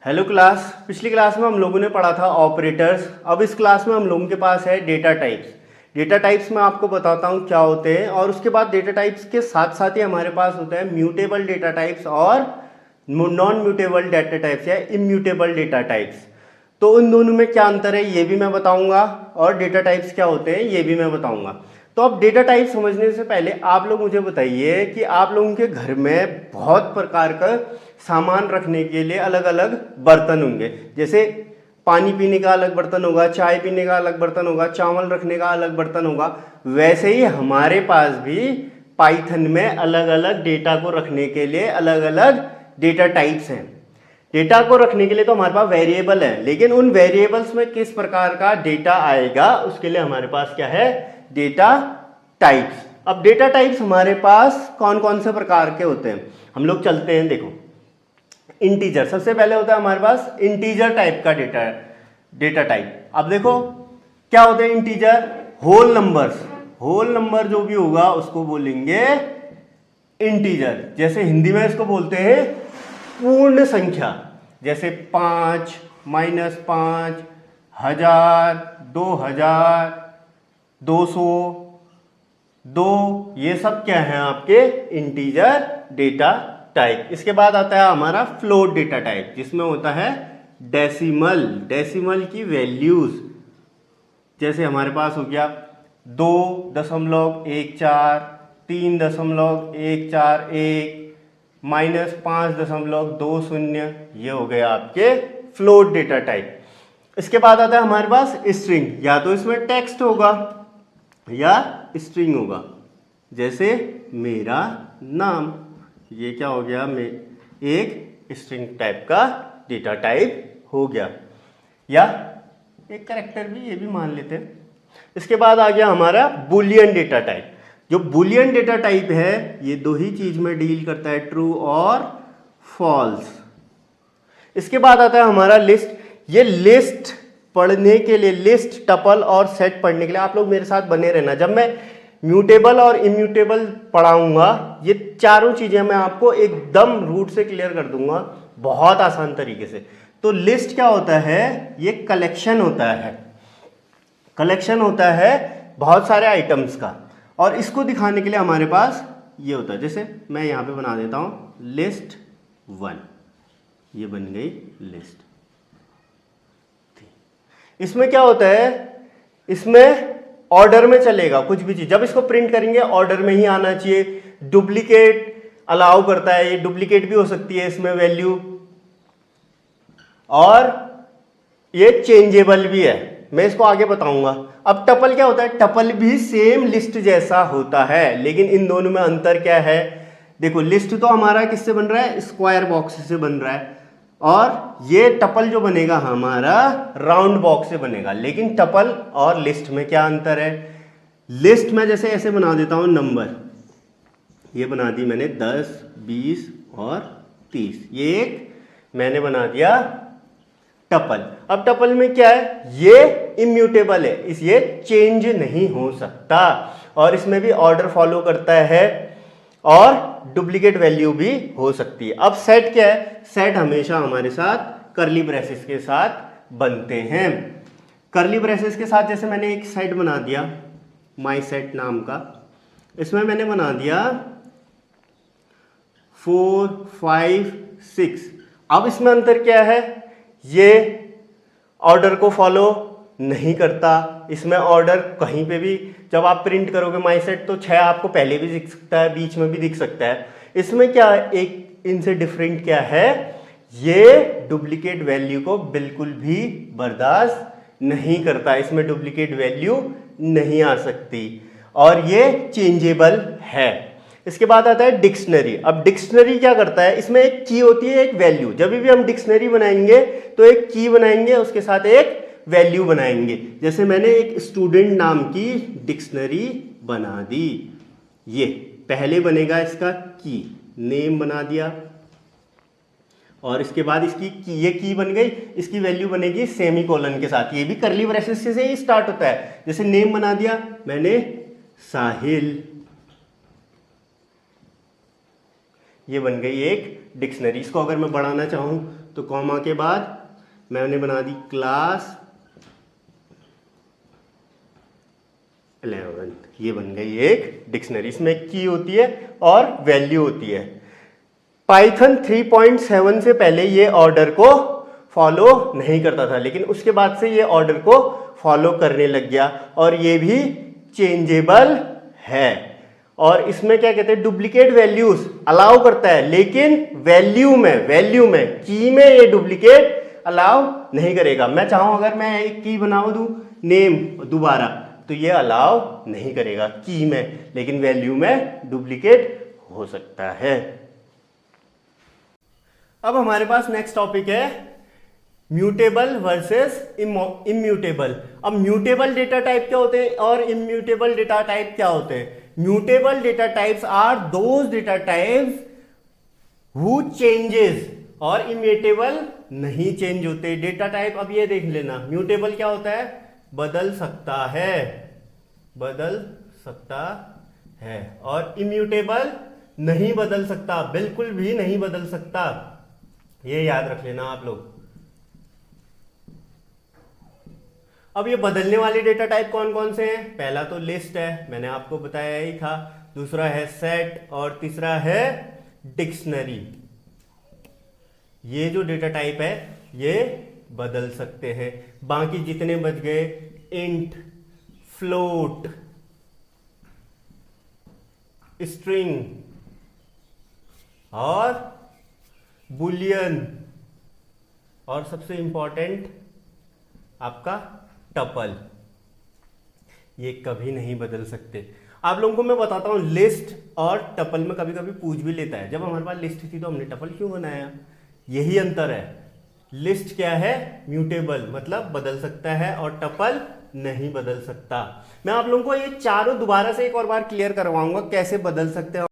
Hello class. पिछली class में हम लोगों ने पढ़ा था ऑपरेटर्स। अब इस क्लास में हम लोगों के पास है डेटा टाइप्स। डेटा टाइप्स में आपको बताता हूँ क्या होते हैं, और उसके बाद डेटा टाइप्स के साथ साथ ही हमारे पास होता है म्यूटेबल डेटा टाइप्स और नॉन म्यूटेबल डेटा टाइप्स या इम्यूटेबल डेटा टाइप्स। तो उन दोनों में क्या अंतर है ये भी मैं बताऊंगा, और डेटा टाइप्स क्या होते हैं ये भी मैं बताऊंगा। तो अब डेटा टाइप समझने से पहले आप लोग मुझे बताइए कि आप लोगों के घर में बहुत प्रकार का सामान रखने के लिए अलग अलग बर्तन होंगे। जैसे पानी पीने का अलग बर्तन होगा, चाय पीने का अलग बर्तन होगा, चावल रखने का अलग बर्तन होगा। वैसे ही हमारे पास भी पाइथन में अलग अलग डेटा को रखने के लिए अलग अलग डेटा टाइप्स हैं। डेटा को रखने के लिए तो हमारे पास वेरिएबल है, लेकिन उन वेरिएबल्स में किस प्रकार का डेटा आएगा उसके लिए हमारे पास क्या है, डेटा टाइप्स। अब डेटा टाइप्स हमारे पास कौन कौन से प्रकार के होते हैं हम लोग चलते हैं। देखो, इंटीजर सबसे पहले होता है हमारे पास इंटीजर टाइप का डेटा टाइप। अब देखो क्या होते हैं integer, whole numbers. Whole number जो भी होगा उसको बोलेंगे इंटीजर। जैसे हिंदी में इसको बोलते हैं पूर्ण संख्या, जैसे 5, -5, 1000, 2000, 200, 2, ये सब क्या है आपके इंटीजर डेटा टाइप। इसके बाद आता है हमारा फ्लोट डेटा टाइप, जिसमें होता है डेसिमल। डेसिमल की वैल्यूज, जैसे हमारे पास हो गया 2.14, 3.141, -5.20, ये हो गया आपके फ्लोट डेटा टाइप। इसके बाद आता है हमारे पास स्ट्रिंग, या तो इसमें टेक्स्ट होगा या स्ट्रिंग होगा। जैसे मेरा नाम, ये क्या हो गया, एक स्ट्रिंग टाइप का डेटा टाइप हो गया, या एक कैरेक्टर भी, ये भी मान लेते हैं। इसके बाद आ गया हमारा बुलियन डेटा टाइप। जो बुलियन डेटा टाइप है ये दो ही चीज में डील करता है, ट्रू और फॉल्स। इसके बाद आता है हमारा लिस्ट। ये लिस्ट पढ़ने के लिए, लिस्ट, टपल और सेट पढ़ने के लिए आप लोग मेरे साथ बने रहना। जब मैं म्यूटेबल और इम्यूटेबल पढ़ाऊंगा ये चारों चीजें मैं आपको एकदम रूट से क्लियर कर दूंगा, बहुत आसान तरीके से। तो लिस्ट क्या होता है, ये कलेक्शन होता है। कलेक्शन होता है बहुत सारे आइटम्स का, और इसको दिखाने के लिए हमारे पास ये होता है। जैसे मैं यहां पे बना देता हूं लिस्ट 1, ये बन गई लिस्ट। इसमें क्या होता है, इसमें ऑर्डर में चलेगा कुछ भी चीज। जब इसको प्रिंट करेंगे ऑर्डर में ही आना चाहिए। डुप्लीकेट अलाउ करता है, ये डुप्लीकेट भी हो सकती है इसमें वैल्यू, और ये चेंजेबल भी है, मैं इसको आगे बताऊंगा। अब टपल क्या होता है, टपल भी सेम लिस्ट जैसा होता है, लेकिन इन दोनों में अंतर क्या है। देखो लिस्ट तो हमारा किससे बन रहा है, स्क्वायर बॉक्स से बन रहा है, और ये टपल जो बनेगा हमारा राउंड बॉक्स से बनेगा। लेकिन टपल और लिस्ट में क्या अंतर है, लिस्ट में जैसे ऐसे बना देता हूं नंबर, ये बना दी मैंने 10, 20 और 30, ये एक मैंने बना दिया टपल। अब टपल में क्या है, ये इम्यूटेबल है, ये चेंज नहीं हो सकता, और इसमें भी ऑर्डर फॉलो करता है, और डुप्लीकेट वैल्यू भी हो सकती है। अब सेट क्या है, सेट हमेशा हमारे साथ कर्ली ब्रेसेस के साथ बनते हैं। कर्ली ब्रेसेस के साथ जैसे मैंने एक सेट बना दिया माई सेट नाम का, इसमें मैंने बना दिया 4, 5, 6। अब इसमें अंतर क्या है, ये ऑर्डर को फॉलो नहीं करता। इसमें ऑर्डर कहीं पे भी जब आप प्रिंट करोगे माई सेट तो 6 आपको पहले भी दिख सकता है, बीच में भी दिख सकता है। इसमें क्या एक इनसे डिफरेंट क्या है, ये डुप्लीकेट वैल्यू को बिल्कुल भी बर्दाश्त नहीं करता, इसमें डुप्लीकेट वैल्यू नहीं आ सकती, और ये चेंजेबल है। इसके बाद आता है डिक्शनरी। अब डिक्शनरी क्या करता है, इसमें एक की होती है, एक वैल्यू। जब भी हम डिक्शनरी बनाएंगे तो एक की बनाएंगे, उसके साथ एक वैल्यू बनाएंगे। जैसे मैंने एक स्टूडेंट नाम की डिक्शनरी बना दी, ये पहले बनेगा इसका की, नेम बना दिया, और इसके बाद इसकी की, ये की बन गई, इसकी वैल्यू बनेगी सेमीकोलन के साथ। ये भी कर्ली ब्रेसेस से ही स्टार्ट होता है। जैसे नेम बना दिया मैंने साहिल, ये बन गई एक डिक्शनरी। इसको अगर मैं बढ़ाना चाहूँ तो कॉमा के बाद मैंने बना दी क्लास 11, ये बन गई एक डिक्शनरी। इसमें की होती है और वैल्यू होती है। पाइथन 3.7 से पहले ये ऑर्डर को फॉलो नहीं करता था, लेकिन उसके बाद से ये ऑर्डर को फॉलो करने लग गया और ये भी चेंजेबल है। और इसमें क्या कहते हैं, डुप्लीकेट वैल्यूज अलाउ करता है, लेकिन वैल्यू में की में ये डुप्लीकेट अलाउ नहीं करेगा। मैं चाहूं अगर मैं एक की बनाऊ दूं नेम दोबारा, तो ये अलाउ नहीं करेगा की में, लेकिन वैल्यू में डुप्लीकेट हो सकता है। अब हमारे पास नेक्स्ट टॉपिक है म्यूटेबल वर्सेस इम्यूटेबल। अब म्यूटेबल डेटा टाइप क्या होते हैं और इम्यूटेबल डेटा टाइप क्या होते हैं? Mutable data types are those data types who changes, और इम्यूटेबल नहीं चेंज होते डेटा टाइप। अब ये देख लेना, म्यूटेबल क्या होता है? बदल सकता है, और इम्यूटेबल नहीं बदल सकता, बिल्कुल भी नहीं बदल सकता। ये याद रख लेना आप लोग। अब ये बदलने वाले डेटा टाइप कौन कौन से हैं? पहला तो लिस्ट है, मैंने आपको बताया ही था। दूसरा है सेट, और तीसरा है डिक्शनरी। ये जो डेटा टाइप है ये बदल सकते हैं। बाकी जितने बच गए इंट, फ्लोट, स्ट्रिंग और बुलियन, और सबसे इंपॉर्टेंट आपका टपल, ये कभी नहीं बदल सकते। आप लोगों को मैं बताता हूं, लिस्ट और टपल में कभी कभी पूछ भी लेता है। जब हमारे पास लिस्ट थी तो हमने टपल क्यों बनाया? यही अंतर है। लिस्ट क्या है? म्यूटेबल, मतलब बदल सकता है, और टपल नहीं बदल सकता। मैं आप लोगों को ये चारों दोबारा से एक और बार क्लियर करवाऊंगा कैसे बदल सकते हैं।